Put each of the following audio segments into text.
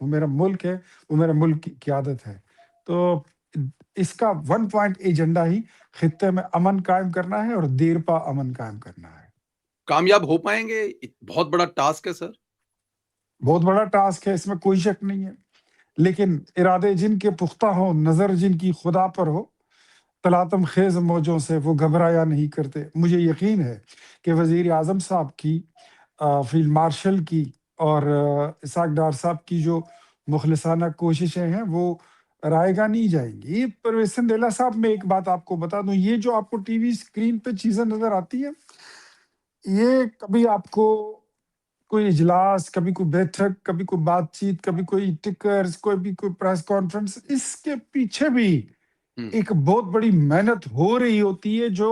وہ میرا ملک ہے، وہ میرے ملک کی قیادت ہے۔ تو اس کا 1 پوائنٹ ایجنڈا ہی خطے میں امن قائم کرنا ہے اور دیرپا امن قائم کرنا ہے۔ کامیاب ہو پائیں گے؟ بہت بڑا ٹاسک ہے سر۔ بہت بڑا ٹاسک ہے، اس میں کوئی شک نہیں ہے، لیکن ارادے جن کے پختہ ہوں، نظر جن کی خدا پر ہو، تلاطم خیز موجوں سے وہ گھبرایا نہیں کرتے۔ مجھے یقین ہے کہ وزیر اعظم صاحب کی، فیلڈ مارشل کی اور اسحاق ڈار صاحب کی جو مخلصانہ کوششیں ہیں وہ رائے گاہ نہیں جائیں گی۔ یہ پرویز سندیلا صاحب، میں ایک بات آپ کو بتا دوں، یہ جو آپ کو ٹی وی اسکرین پہ چیزیں نظر آتی ہیں، یہ کبھی آپ کو کوئی اجلاس، کبھی کوئی بیٹھک، کبھی کوئی بات چیت، کبھی کوئی ٹکرز، کوئی بھی کوئی پریس کانفرنس، اس کے پیچھے بھی ہوں، ایک بہت بڑی محنت ہو رہی ہوتی ہے، جو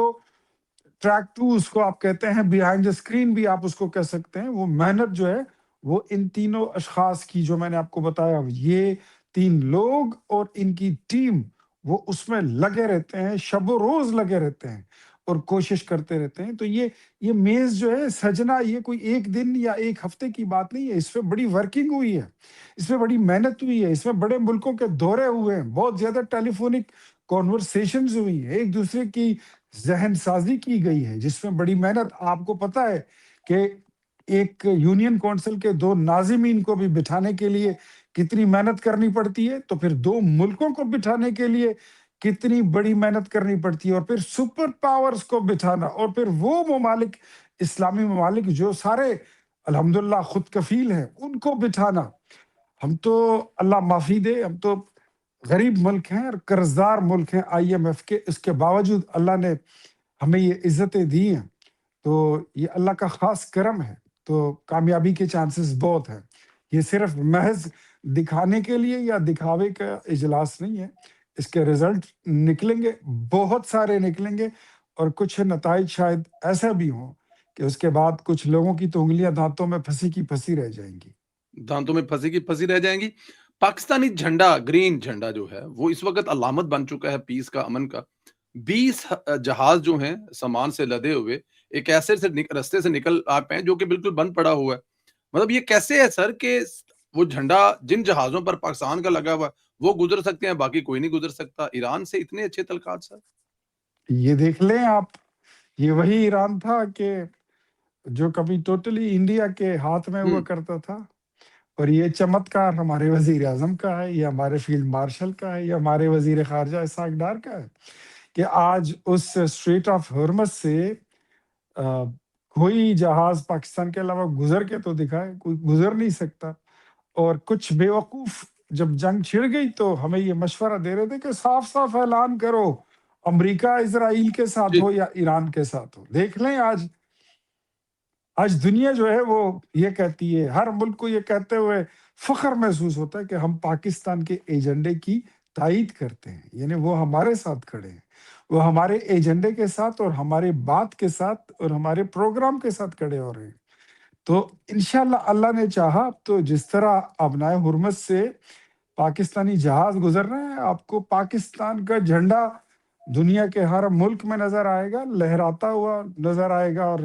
ٹریک ٹو اس کو آپ کہتے ہیں، بیہائنڈ دا اسکرین بھی آپ اس کو کہہ سکتے ہیں۔ وہ محنت جو ہے وہ ان تینوں اشخاص کی، جو میں نے آپ کو بتایا، یہ 3 لوگ اور ان کی ٹیم، وہ اس میں لگے رہتے ہیں، شب و روز لگے رہتے ہیں اور کوشش کرتے رہتے ہیں۔ تو یہ میز جو ہے سجنا، یہ کوئی ایک دن یا ایک ہفتے کی بات نہیں ہے، اس پہ بڑی ورکنگ ہوئی ہے، اس میں بڑی محنت ہوئی ہے، اس میں بڑے ملکوں کے دورے ہوئے ہیں، بہت زیادہ ٹیلی فونک کانورسیشنز ہوئی ہیں، ایک دوسرے کی ذہن سازی کی گئی ہے، جس میں بڑی محنت، آپ کو پتہ ہے کہ ایک یونین کونسل کے 2 ناظمین کو بھی بٹھانے کے لیے کتنی محنت کرنی پڑتی ہے، تو پھر 2 ملکوں کو بٹھانے کے لیے کتنی بڑی محنت کرنی پڑتی ہے، اور پھر سپر پاورز کو بٹھانا، اور پھر وہ ممالک، اسلامی ممالک جو سارے الحمدللہ خود کفیل ہیں، ان کو بٹھانا۔ ہم تو، اللہ معافی دے، ہم تو غریب ملک ہیں اور قرضدار ملک ہیں IMF کے، اس کے باوجود اللہ نے ہمیں یہ عزتیں دی ہیں، تو یہ اللہ کا خاص کرم ہے۔ تو کامیابی کے چانسز بہت ہیں، یہ صرف محض دکھانے کے لیے یا دکھاوے کا اجلاس نہیں ہے، اس کے رزلٹ نکلیں گے، بہت سارے نکلیں گے، اور کچھ نتائج شاید ایسا بھی ہوں کہ اس کے بعد کچھ لوگوں کی تو انگلیاں دانتوں میں پھنسی کی پھنسی رہ جائیں گی۔ دانتوں میں پھنسی کی پھنسی رہ جائیں گی۔ پاکستانی جھنڈا، گرین جھنڈا جو ہے وہ اس وقت علامت بن چکا ہے پیس کا، امن کا۔ 20 جہاز جو ہیں سامان سے لدے ہوئے ایک ایسے سے رستے سے نکل آپ ہیں جو کہ بالکل بند پڑا ہوا ہے۔ مطلب یہ کیسے ہے سر کہ وہ جھنڈا جن جہازوں پر پاکستان کا لگا ہوا ہے وہ گزر سکتے ہیں، باقی کوئی نہیں گزر سکتا؟ ایران سے اتنے اچھے تعلقات سر؟ یہ دیکھ لیں آپ، یہ وہی ایران تھا کہ جو کبھی ٹوٹلی انڈیا کے ہاتھ میں ہوا ہوں، کرتا تھا، اور یہ چمتکار ہمارے وزیر اعظم کا ہے، یہ ہمارے فیلڈ مارشل کا ہے، یہ ہمارے وزیر خارجہ اسحاق ڈار کا ہے، کہ آج اس اسٹریٹ آف ہرمز سے کوئی جہاز پاکستان کے علاوہ گزر کے تو دکھائے، کوئی گزر نہیں سکتا۔ اور کچھ بیوقوف جب جنگ چھڑ گئی تو ہمیں یہ مشورہ دے رہے تھے کہ صاف صاف اعلان کرو، امریکہ اسرائیل کے ساتھ جی، ہو یا ایران کے ساتھ ہو۔ دیکھ لیں آج دنیا جو ہے وہ یہ کہتی ہے، ہر ملک کو یہ کہتے ہوئے فخر محسوس ہوتا ہے کہ ہم پاکستان کے ایجنڈے کی تائید کرتے ہیں، یعنی وہ ہمارے ساتھ کھڑے ہیں، وہ ہمارے ایجنڈے کے ساتھ اور ہمارے بات کے ساتھ اور ہمارے پروگرام کے ساتھ کھڑے ہو رہے ہیں۔ تو انشاءاللہ اللہ نے چاہا تو جس طرح ابنائے حرمت سے پاکستانی جہاز گزر رہے ہیں، آپ کو پاکستان کا جھنڈا دنیا کے ہر ملک میں نظر آئے گا، لہراتا ہوا نظر آئے گا، اور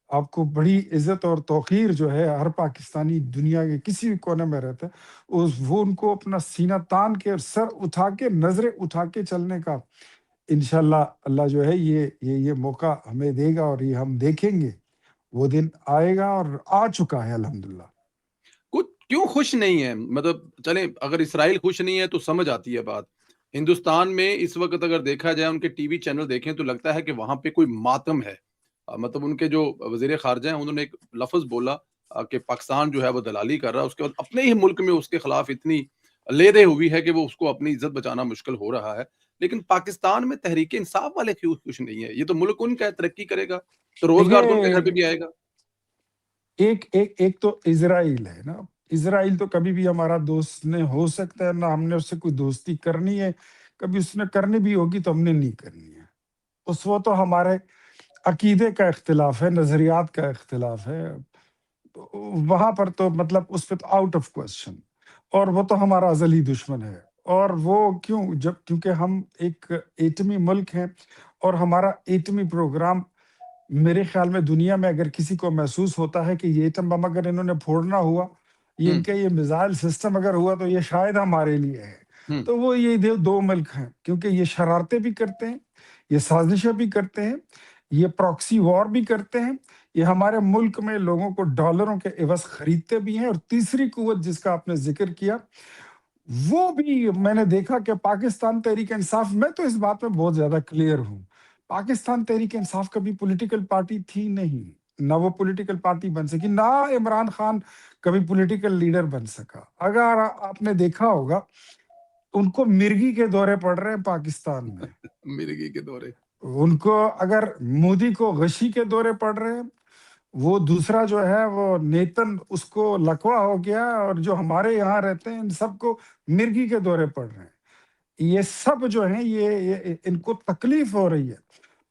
آپ کو بڑی عزت اور توقیر جو ہے، ہر پاکستانی دنیا کے کسی بھی کونے میں رہتا ہے، وہ ان کو اپنا سینہ تان کے اور سر اٹھا کے، نظریں اٹھا کے چلنے کا انشاءاللہ اللہ جو ہے یہ موقع ہمیں دے گا، اور یہ ہم دیکھیں گے، وہ دن آئے گا اور آ چکا ہے الحمدللہ۔ کچھ کیوں خوش نہیں ہے؟ مطلب چلیں اگر اسرائیل خوش نہیں ہے تو سمجھ آتی ہے بات۔ ہندوستان میں اس وقت اگر دیکھا جائے ان کے ٹی وی چینل دیکھیں تو لگتا ہے کہ وہاں پہ کوئی ماتم ہے۔ مطلب ان کے جو وزیر خارجہ ہیں انہوں نے ایک لفظ بولا کہ پاکستان جو ہے وہ دلالی کر رہا ہے، اس کے بعد اپنے ہی ملک میں اس کے خلاف اتنی لے دے ہوئی ہے کہ وہ اس کو اپنی عزت بچانا مشکل ہو رہا ہے۔ لیکن پاکستان میں تحریک انصاف والے کیوں خوش نہیں ہے؟ یہ تو ملک ان کا ہے، ترقی کرے گا تو روزگار تو ان کے دیکھیے، گھر پہ بھی آئے گا۔ ایک تو اسرائیل ہے نا، اسرائیل تو کبھی بھی ہمارا دوست نہیں ہو سکتا ہے، نہ ہم نے اس سے کوئی دوستی کرنی ہے، کبھی اس نے کرنی بھی ہوگی تو ہم نے نہیں کرنی ہے۔ اس وہ تو ہمارے عقیدے کا اختلاف ہے، نظریات کا اختلاف ہے، تو وہاں پر تو مطلب اس پہ تو آؤٹ آف کوشچن، اور وہ تو ہمارا ازلی دشمن ہے۔ اور وہ کیوں؟ کیونکہ ہم ایک ایٹمی ملک ہیں، اور ہمارا ایٹمی پروگرام، میرے خیال میں دنیا میں اگر کسی کو محسوس ہوتا ہے کہ یہ ایٹم بم اگر انہوں نے پھوڑنا ہوا یہ ان کا یہ میزائل سسٹم اگر ہوا تو یہ شاید ہمارے لیے ہے. تو وہ یہ دو ملک ہیں، کیونکہ یہ شرارتیں بھی کرتے ہیں، یہ سازشیں بھی کرتے ہیں، یہ پراکسی وار بھی کرتے ہیں، یہ ہمارے ملک میں لوگوں کو ڈالروں کے عوض خریدتے بھی ہیں. اور تیسری قوت جس کا آپ نے ذکر کیا، وہ بھی میں نے دیکھا کہ پاکستان تحریک انصاف، میں تو اس بات میں بہت زیادہ کلیئر ہوں، پاکستان تحریک انصاف کبھی پولیٹیکل پارٹی تھی نہیں، نہ وہ پولیٹیکل پارٹی بن سکی، نہ عمران خان کبھی پولیٹیکل لیڈر بن سکا. اگر آپ نے دیکھا ہوگا ان کو مرگی کے دورے پڑ رہے ہیں پاکستان میں، مرغی کے دورے. ان کو اگر مودی کو غشی کے دورے پڑ رہے ہیں، وہ دوسرا جو ہے وہ نیتن اس کو لکوا ہو گیا، اور جو ہمارے یہاں رہتے ہیں ان سب کو مرگی کے دورے پڑ رہے ہیں. یہ سب جو ہیں یہ ان کو تکلیف ہو رہی ہے.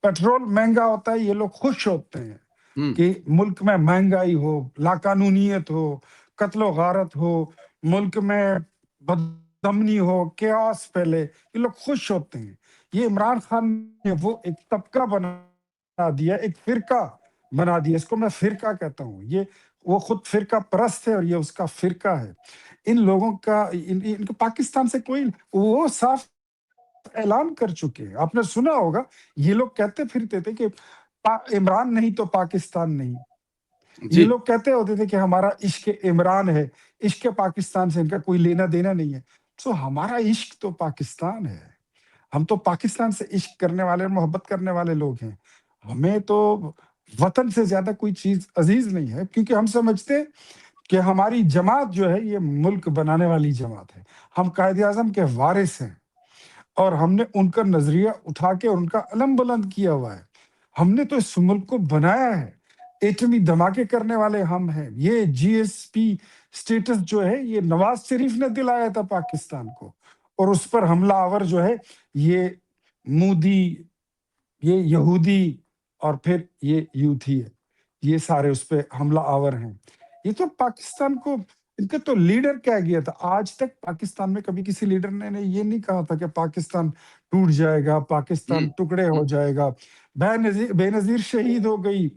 پیٹرول مہنگا ہوتا ہے، یہ لوگ خوش ہوتے ہیں کہ ملک میں مہنگائی ہو، لاقانونیت ہو، قتل و غارت ہو، ملک میں بدامنی ہو، کیاس پھیلے، یہ لوگ خوش ہوتے ہیں. یہ عمران خان نے وہ ایک طبقہ بنا دیا، ایک فرقہ بنا دیا، اس کو میں فرقہ کہتا ہوں. یہ وہ خود فرقہ پرست ہے اور یہ اس کا فرقہ ہے. ان لوگوں کا ان کو پاکستان سے کوئی، وہ صاف اعلان کر چکے ہیں. آپ نے سنا ہوگا یہ لوگ کہتے پھرتے تھے کہ عمران نہیں تو پاکستان نہیں. یہ لوگ کہتے ہوتے تھے کہ ہمارا عشق عمران ہے، عشق پاکستان سے ان کا کوئی لینا دینا نہیں ہے. تو ہمارا عشق تو پاکستان ہے، ہم تو پاکستان سے عشق کرنے والے، محبت کرنے والے لوگ ہیں. ہمیں تو وطن سے زیادہ کوئی چیز عزیز نہیں ہے، کیونکہ ہم سمجھتے ہیں کہ ہماری جماعت جو ہے یہ ملک بنانے والی جماعت ہے. ہم قائد اعظم کے وارث ہیں اور ہم نے ان کا نظریہ اٹھا کے ان کا علم بلند کیا ہوا ہے. ہم نے تو اس ملک کو بنایا ہے. ایٹمی دھماکے کرنے والے ہم ہیں. یہ جی ایس پی سٹیٹس جو ہے یہ نواز شریف نے دلایا تھا پاکستان کو، اور اس پر حملہ آور جو ہے یہ مودی، یہ یہودی اور پھر یہ یوتھی ہے، یہ سارے اس پہ حملہ آور ہیں. یہ تو پاکستان کو، ان کے تو لیڈر کہہ گیا تھا. آج تک پاکستان میں کبھی کسی لیڈر نے یہ نہیں کہا تھا کہ پاکستان ٹوٹ جائے گا، پاکستان ٹکڑے ہو جائے گا. بے نظیر شہید ہو گئی،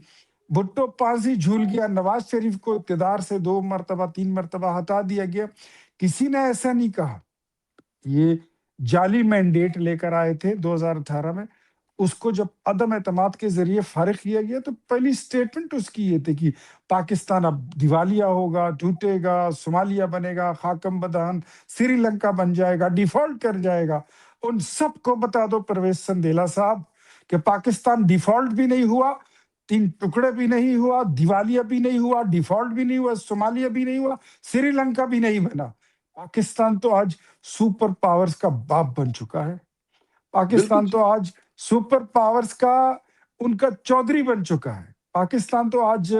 بھٹو پانسی جھول گیا، نواز شریف کو اقتدار سے 2 مرتبہ 3 مرتبہ ہٹا دیا گیا. کسی نے ایسا نہیں کہا. یہ جعلی مینڈیٹ لے کر آئے تھے 2018 میں، اس کو جب عدم اعتماد کے ذریعے فارغ کیا گیا تو پہلی سٹیٹمنٹ اس کی یہ تھی کہ پاکستان اب دیوالیہ ہوگا، ٹوٹے گا، صومالیہ بنے گا، خاکم بدہن سری لنکا بن جائے گا، ڈیفالٹ کر جائے گا. ان سب کو بتا دو پرویز سندیلا صاحب کہ پاکستان ڈیفالٹ بھی نہیں ہوا، 3 ٹکڑے بھی نہیں ہوا، دیوالیہ بھی نہیں ہوا، ڈیفالٹ بھی نہیں ہوا، صومالیہ بھی نہیں ہوا، سری لنکا بھی نہیں بنا. پاکستان تو آج سپر پاورز کا باپ بن چکا ہے. پاکستان تو آج سپر پاورز کا ان کا چودھری بن چکا ہے. پاکستان تو آج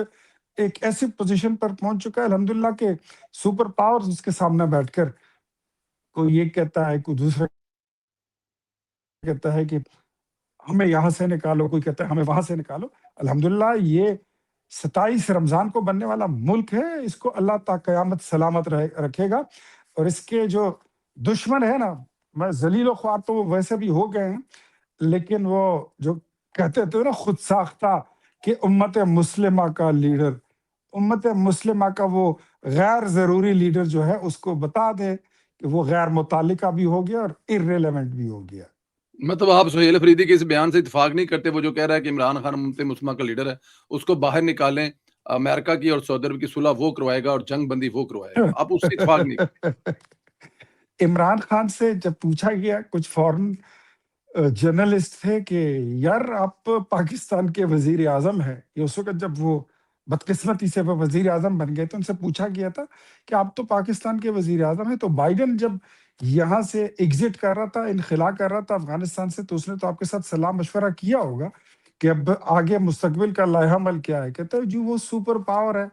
ایک ایسی پوزیشن پر پہنچ چکا ہے الحمدللہ کہ سپر پاورز اس کے سامنے بیٹھ کر کوئی یہ کہتا ہے، کوئی دوسرا کہتا ہے کہ ہمیں یہاں سے نکالو، کوئی کہتا ہے ہمیں وہاں سے نکالو. الحمدللہ یہ 27 رمضان کو بننے والا ملک ہے، اس کو اللہ تا قیامت سلامت رکھے گا. اور اس کے جو دشمن ہے نا، میں ذلیل و خوار تو وہ ویسے بھی ہو گئے ہیں، لیکن وہ جو کہتے تھے نا خود ساختہ کہ امت مسلمہ کا لیڈر، امت مسلمہ کا وہ غیر ضروری لیڈر جو ہے اس کو بتا دے کہ وہ غیر متعلقہ بھی ہو گیا اور ارریلیونٹ بھی ہو گیا. مطلب آپ سہیل افریدی کے اس بیان سے اتفاق نہیں کرتے، وہ جو کہہ رہا ہے کہ عمران خان امت مسلمہ کا لیڈر ہے، اس کو باہر نکالیں، امریکہ کی اور سعودی عرب کی صلح وہ کروائے گا اور جنگ بندی وہ کروائے گا، آپ اس سے اتفاق نہیں کرتے؟ عمران خان سے جب پوچھا گیا، کچھ فورن جرنلسٹ تھے کہ یار آپ پاکستان کے وزیر اعظم ہیں، یہ اس وقت جب وہ بدقسمتی سے وہ وزیر اعظم بن گئے تو ان سے پوچھا گیا تھا کہ آپ تو پاکستان کے وزیر اعظم ہیں. تو بائیڈن جب یہاں سے ایگزٹ کر رہا تھا، انخلا کر رہا تھا افغانستان سے، تو اس نے تو آپ کے ساتھ صلاح مشورہ کیا ہوگا کہ اب آگے مستقبل کا لائحہ عمل کیا ہے. کہتا ہے جو وہ سپر پاور ہے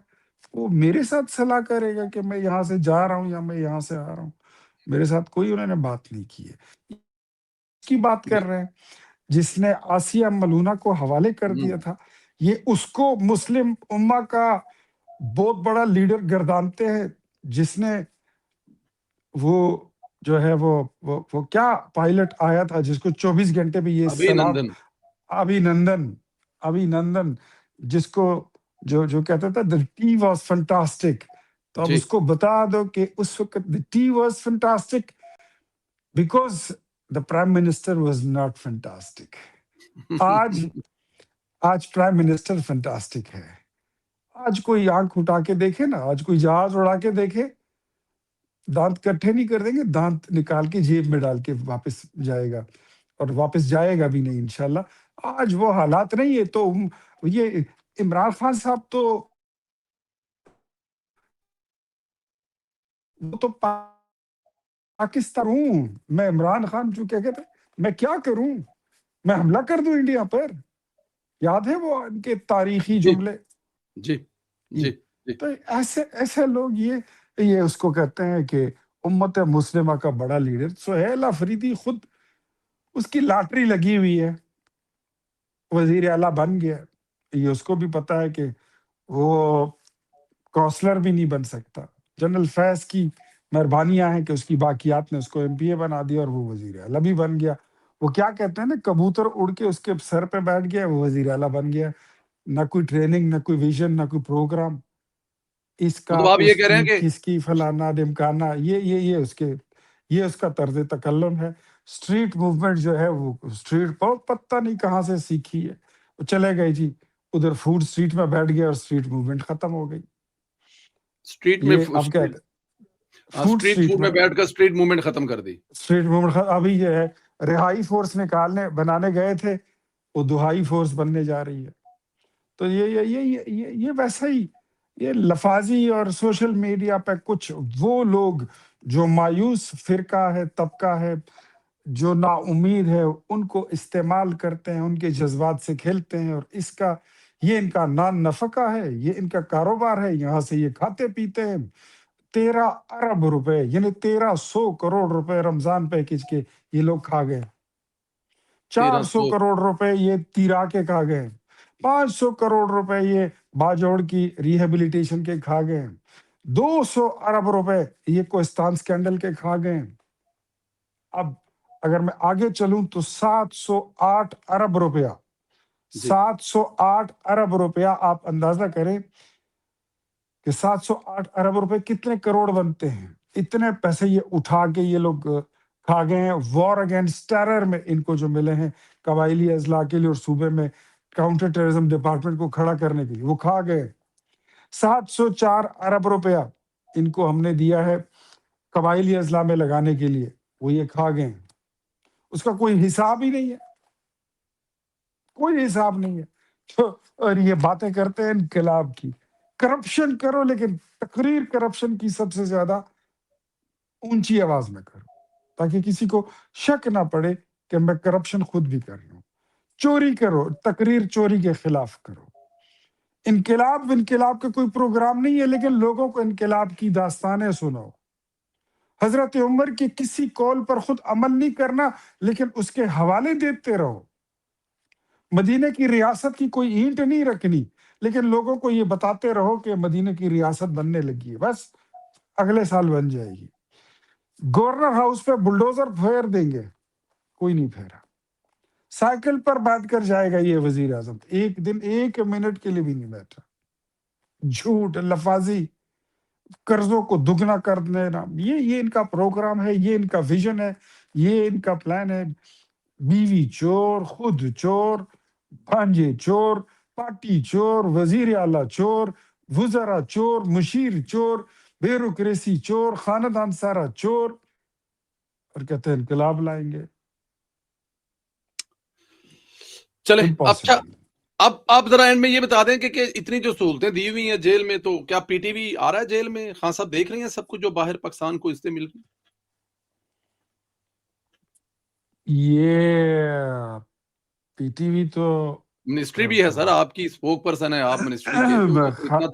وہ میرے ساتھ صلاح کرے گا کہ میں یہاں سے جا رہا ہوں یا میں یہاں سے آ رہا ہوں. میرے ساتھ کوئی انہوں نے بات نہیں کی ہے. کی بات کر رہے ہیں جس نے آسیہ ملونہ کو حوالے کر دیا تھا، یہ اس کو مسلم امہ کا بہت بڑا لیڈر گردانتے ہیں، جس نے وہ جو ہے وہ کیا پائلٹ آیا تھا جس کو 24 گھنٹے بھی یہ ابھی سلام، نندن ابھی نندن جس کو جو کہتا تھا the tea was fantastic، تو اب جی اس کو بتا دو کہ اس وقت the tea was fantastic because the prime minister was not fantastic. آج پرائم منسٹر فینٹاسٹک ہے. آج کوئی آنکھ اٹھا کے دیکھے نا, آج کوئی جہاز اڑا کے دیکھے, دانت کٹھے نہیں کر دیں گے, دانت نکال کے جیب میں ڈال کے واپس جائے گا, اور واپس جائے گا بھی نہیں انشاءاللہ. آج وہ حالات نہیں ہے. تو یہ عمران خان صاحب تو وہ تو پاکستان ہوں میں, عمران خان جو کیا کہتے ہیں میں کیا کروں, میں حملہ کر دوں انڈیا پر. یاد ہے وہ ان کے تاریخی جی جملے. جی جی. جی جی تو ایسے لوگ یہ اس کو کہتے ہیں کہ امت مسلمہ کا بڑا لیڈر. سہیل افریدی خود اس کی لاٹری لگی ہوئی ہے, وزیر اعلیٰ بن گیا. یہ اس کو بھی پتا ہے کہ وہ کونسلر بھی نہیں بن سکتا. جنرل فیض کی مہربانیاں ہیں کہ اس کی باقیات نے اس کو ایم پی اے بنا دیا اور وہ وزیر اعلیٰ بھی بن گیا. وہ کیا کہتے ہیں نا, کبوتر اڑ کے اس کے سر پہ بیٹھ گیا, وہ وزیر اعلیٰ بن گیا. نہ کوئی ٹریننگ, نہ کوئی ویژن, نہ کوئی پروگرام, اس کا مطلب آپ یہ اس کہہ رہے ہیں کی کہ کس کی فلانا ڈمکانا. یہ اس کا طرز تکلم ہے. اسٹریٹ موومنٹ جو ہے وہ اسٹریٹ پر پتہ نہیں کہاں سے سیکھی ہے, وہ چلے گئے جی ادھر فوڈ اسٹریٹ میں بیٹھ گیا اور اسٹریٹ موومنٹ ختم ہو گئی. اسٹریٹ میں یہ اب کیا فوڈ اسٹریٹ اسٹریٹ فوڈ میں میں بیٹھ کر اسٹریٹ موومنٹ ختم کر دی. اسٹریٹ موومنٹ ابھی یہ ہے, رہائی فورس بنانے گئے تھے, وہ دہائی فورس بننے جا رہی ہے. تو یہ ویسا ہی یہ لفاظی اور سوشل میڈیا پہ کچھ وہ لوگ جو مایوس فرقہ ہے, طبقہ ہے, جو نا امید ہے, ان کو استعمال کرتے ہیں, ان کے جذبات سے کھیلتے ہیں, اور یہ ان کا نان نفقہ ہے, یہ ان کا کاروبار ہے. یہاں سے یہ کھاتے پیتے ہیں. 13 ارب روپے یعنی 1300 کروڑ روپے رمضان پیکج کے یہ لوگ کھا گئے. 400 1300 کروڑ روپے یہ تیرا کے کھا گئے. 500 کروڑ روپے یہ باجوڑ کی ریہیبلیٹیشن کے کھا گئے. 200 ارب روپے یہ کوہستان سکینڈل کے کھا گئے. اب اگر میں آگے چلوں تو 708 ارب روپیہ جی 708 ارب روپیہ آپ اندازہ کریں کہ 708 ارب روپے کتنے کروڑ بنتے ہیں. اتنے پیسے یہ اٹھا کے یہ لوگ کھا گئے ہیں. وار اگینسٹ ٹیرر میں ان کو جو ملے ہیں قبائلی اضلاع کے لیے اور صوبے میں کاؤنٹر ٹیررزم ڈپارٹمنٹ کو کھڑا کرنے کے لیے, وہ کھا گئے. 704 ارب روپیہ ان کو ہم نے دیا ہے قبائلی اضلاع میں لگانے کے لیے, وہ یہ کھا گئے. اس کا کوئی حساب ہی نہیں ہے, کوئی حساب نہیں ہے. اور یہ باتیں کرتے ہیں انقلاب کی. کرپشن کرو لیکن تقریر کرپشن کی سب سے زیادہ اونچی آواز میں کرو, تاکہ کسی کو شک نہ پڑے کہ میں کرپشن خود بھی کر رہا ہوں. چوری کرو, تقریر چوری کے خلاف کرو. انقلاب کا کوئی پروگرام نہیں ہے, لیکن لوگوں کو انقلاب کی داستانیں سناؤ. حضرت عمر کی کسی قول پر خود عمل نہیں کرنا, لیکن اس کے حوالے دیتے رہو. مدینہ کی ریاست کی کوئی اینٹ نہیں رکھنی, لیکن لوگوں کو یہ بتاتے رہو کہ مدینہ کی ریاست بننے لگی ہے, بس اگلے سال بن جائے گی. گورنر ہاؤس پہ بلڈوزر پھیر دیں گے, کوئی نہیں پھیرا. سائیکل پر بیٹھ کر جائے گا یہ وزیر اعظم, ایک دن 1 منٹ کے لیے بھی نہیں بیٹھا. جھوٹ, لفاظی, قرضوں کو دگنا کر دینا, یہ ان کا پروگرام ہے, یہ ان کا ویژن ہے, یہ ان کا پلان ہے. بیوی چور, خود چور, بھانجے چور, پارٹی چور, وزیر اعلیٰ چور, وزراء چور, مشیر چور, بیوروکریسی چور, خاندان سارا چور, اور کہتے ہیں انقلاب لائیں گے. چلے. اچھا, امپاسبل. اب آپ ذرا اینڈ میں یہ بتا دیں کہ اتنی جو سہولتیں دی ہوئی ہیں جیل میں, تو کیا پی ٹی وی آ رہا ہے جیل میں؟ خان صاحب دیکھ رہی ہیں سب کچھ جو باہر پاکستان کو اس سے مل رہی؟ یہ پی ٹی وی تو منسٹری بھی ہے سر, آپ کی اسپوک پرسن ہے آپ منسٹری کے, تو اتنا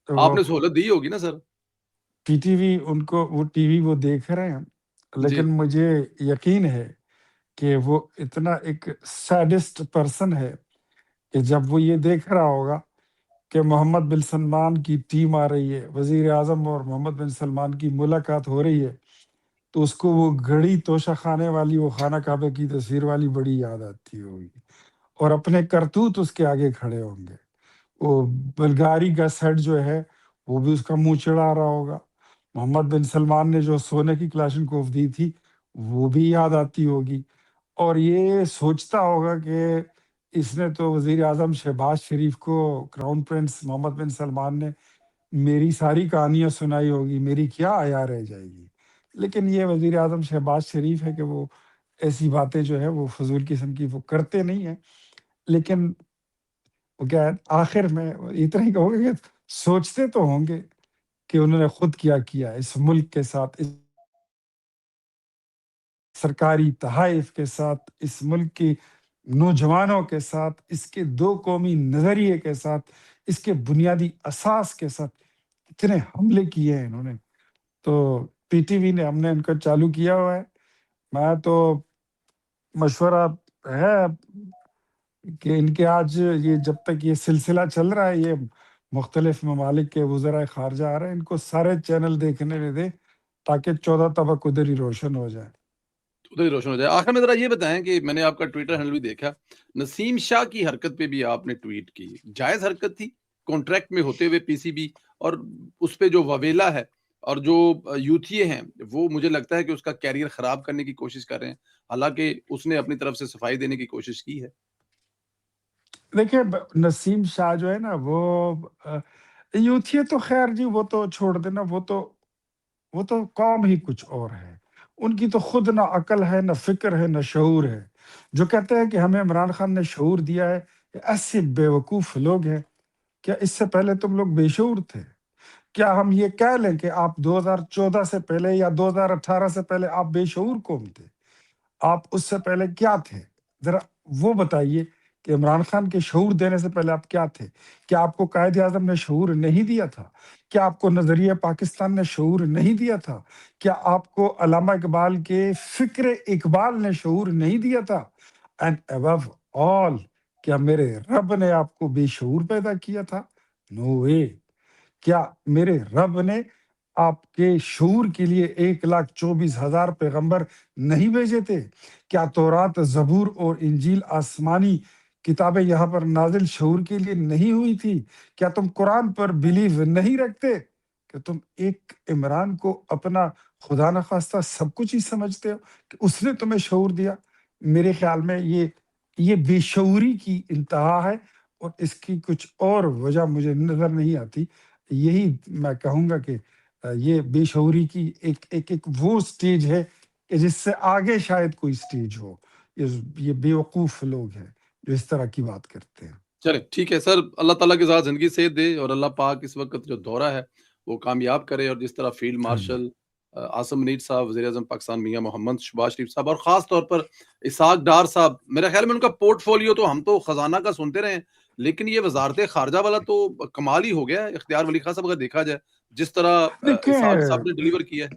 تو آپ وہ نے سہولت دی ہوگی نا سر. پی ٹی وی ان کو وہ ٹی وی وہ دیکھ رہے ہیں, جی لیکن مجھے یقین ہے کہ وہ اتنا ایک سیڈسٹ پرسن ہے کہ جب وہ یہ دیکھ رہا ہوگا کہ محمد بن سلمان کی ٹیم آ رہی ہے, وزیر اعظم اور محمد بن سلمان کی ملاقات ہو رہی ہے, تو اس کو وہ گھڑی توشہ خانے والی, وہ خانہ کعبہ کی تصویر والی بڑی یاد آتی ہوگی, اور اپنے کرتوت اس کے آگے کھڑے ہوں گے. وہ بلگاری کا سیٹ جو ہے وہ بھی اس کا منہ چڑھا رہا ہوگا۔ محمد بن سلمان نے جو سونے کی کلاشنکوف دی تھی وہ بھی یاد آتی ہوگی، اور یہ سوچتا ہوگا کہ اس نے تو وزیر اعظم شہباز شریف کو کراؤن پرنس محمد بن سلمان نے میری ساری کہانیاں سنائی ہوگی، میری کیا آیا رہ جائے گی۔ لیکن یہ وزیر اعظم شہباز شریف ہے کہ وہ ایسی باتیں جو ہے وہ فضول قسم کی وہ کرتے نہیں ہیں۔ لیکن وہ کیا ہے، آخر میں اتنا ہی کہوں گا کہ سوچتے تو ہوں گے کہ انہوں نے خود کیا کیا اس ملک کے ساتھ، اس سرکاری تحائف کے ساتھ، اس ملک کی نوجوانوں کے ساتھ، اس کے دو قومی نظریے کے ساتھ، اس کے بنیادی اساس کے ساتھ اتنے حملے کیے ہیں انہوں نے۔ تو پی ٹی وی نے، ہم نے ان کا چالو کیا ہوا ہے۔ میں تو مشورہ ہے کہ ان کے آج یہ جب تک یہ سلسلہ چل رہا ہے، یہ مختلف ممالک کے وزرائے خارجہ آ رہے ہیں، ان کو سارے چینل دیکھنے دیں تاکہ 14 طبق ادھر ہی روشن ہو جائے۔ ادھر ہی روشن ہو جائے۔ آخر میں ذرا یہ بتائیں کہ میں نے آپ کا ٹویٹر ہینڈل بھی دیکھا، نسیم شاہ کی حرکت پہ بھی آپ نے ٹویٹ کی، جائز حرکت تھی کانٹریکٹ میں ہوتے ہوئے پی سی بی، اور اس پہ جو وویلا ہے اور جو یوتھیے ہیں وہ مجھے لگتا ہے کہ اس کا کیریئر خراب کرنے کی کوشش کر رہے ہیں، حالانکہ اس نے اپنی طرف سے صفائی دینے کی کوشش کی ہے۔ دیکھیں نسیم شاہ جو ہے نا وہ یوتھی تو خیر جی وہ تو چھوڑ دینا، وہ تو قوم ہی کچھ اور ہے۔ ان کی تو خود نہ عقل ہے، نہ فکر ہے، نہ شعور ہے۔ جو کہتے ہیں کہ ہمیں عمران خان نے شعور دیا ہے، یہ ایسے بیوقوف لوگ ہیں۔ کیا اس سے پہلے تم لوگ بے شعور تھے؟ کیا ہم یہ کہہ لیں کہ آپ 2014 سے پہلے یا 2018 سے پہلے آپ بے شعور قوم تھے؟ آپ اس سے پہلے کیا تھے؟ ذرا وہ بتائیے کہ عمران خان کے شعور دینے سے پہلے آپ کیا تھے؟ کیا آپ کو قائد اعظم نے شعور نہیں دیا تھا؟ کیا آپ کو نظریہ پاکستان نے شعور نہیں دیا تھا؟ کیا آپ کو علامہ اقبال کے فکر اقبال نے شعور نہیں دیا تھا؟ اینڈ ابو آل، کیا میرے رب نے آپ کو بے شعور پیدا کیا تھا؟ نو وے۔ کیا میرے رب نے آپ کے شعور کے لیے 1,24,000 پیغمبر نہیں بھیجے تھے؟ کیا تورات، زبور اور انجیل آسمانی کتابیں یہاں پر نازل شعور کے لیے نہیں ہوئی تھی؟ کیا تم قرآن پر بلیو نہیں رکھتے کہ تم ایک عمران کو اپنا خدا نخواستہ سب کچھ ہی سمجھتے ہو کہ اس نے تمہیں شعور دیا؟ میرے خیال میں یہ بے شعوری کی انتہا ہے، اور اس کی کچھ اور وجہ مجھے نظر نہیں آتی۔ یہی میں کہوں گا کہ یہ بے شعوری کی ایک وہ سٹیج ہے کہ جس سے آگے شاید کوئی سٹیج ہو۔ یہ بیوقوف لوگ ہیں جو اس طرح کی بات کرتے ہیں۔ چلے ٹھیک ہے سر، اللہ تعالیٰ کے ساتھ زندگی صحت دے، اور اللہ پاک اس وقت جو دورہ ہے وہ کامیاب کرے، اور جس طرح فیلڈ آمین۔ مارشل عاصم منیر صاحب، وزیر اعظم پاکستان میاں محمد شہباز شریف صاحب، اور خاص طور پر اسحاق ڈار صاحب، میرا خیال میں ان کا پورٹ فولیو تو ہم تو خزانہ کا سنتے رہے ہیں، لیکن یہ وزارت خارجہ والا تو کمال ہی ہو گیا ہے۔ اختیار ولی خان صاحب اگر دیکھا جائے جس طرح اسحاق صاحب نے ڈیلیور کیا ہے۔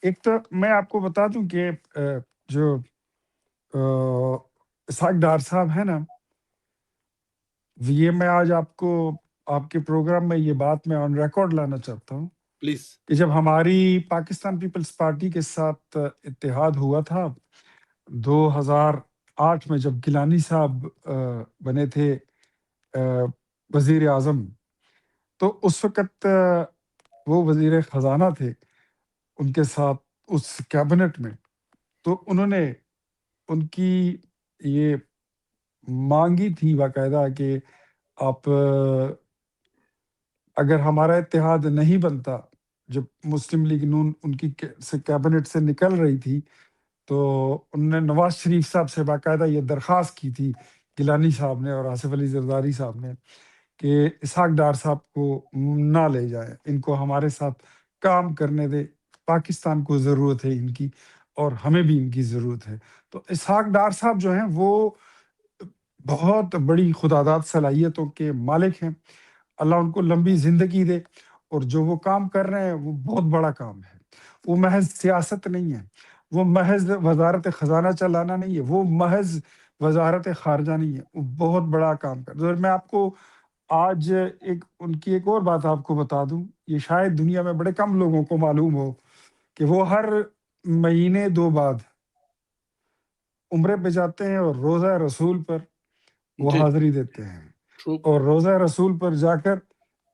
ایک تو میں آپ کو بتا دوں کہ جو اسحاق ڈار صاحب ہے نا، یہ میں آج آپ کے پروگرام میں یہ بات میں آن ریکارڈ لانا چاہتا ہوں پلیز۔ کہ جب ہماری پاکستان پیپلز پارٹی کے ساتھ اتحاد ہوا تھا 2008 میں، جب گیلانی صاحب بنے تھے وزیر اعظم، تو اس وقت وہ وزیر خزانہ تھے ان کے ساتھ اس کیبنٹ میں۔ تو انہوں نے ان کی یہ مانگی تھی باقاعدہ کہ آپ اگر ہمارا اتحاد نہیں بنتا، جب مسلم لیگ نون ان کی سے کیبنٹ سے نکل رہی تھی، تو انہوں نے نواز شریف صاحب سے باقاعدہ یہ درخواست کی تھی، گیلانی صاحب نے اور آصف علی زرداری صاحب نے، کہ اسحاق ڈار صاحب کو نہ لے جائیں، ان کو ہمارے ساتھ کام کرنے دے، پاکستان کو ضرورت ہے ان کی، اور ہمیں بھی ان کی ضرورت ہے۔ تو اسحاق ڈار صاحب جو ہیں وہ بہت بڑی خداداد صلاحیتوں کے مالک ہیں، اللہ ان کو لمبی زندگی دے، اور جو وہ کام کر رہے ہیں وہ بہت بڑا کام ہے۔ وہ محض سیاست نہیں ہے، وہ محض وزارت خزانہ چلانا نہیں ہے، وہ محض وزارت خارجہ نہیں ہے، وہ بہت بڑا کام کر رہے ہیں۔ اور میں آپ کو آج ان کی ایک اور بات آپ کو بتا دوں، یہ شاید دنیا میں بڑے کم لوگوں کو معلوم ہو کہ وہ ہر مہینے 2 بعد عمرے پہ جاتے ہیں اور روزہ رسول پر وہ جی حاضری دیتے ہیں، ٹرو۔ اور روزہ رسول پر جا کر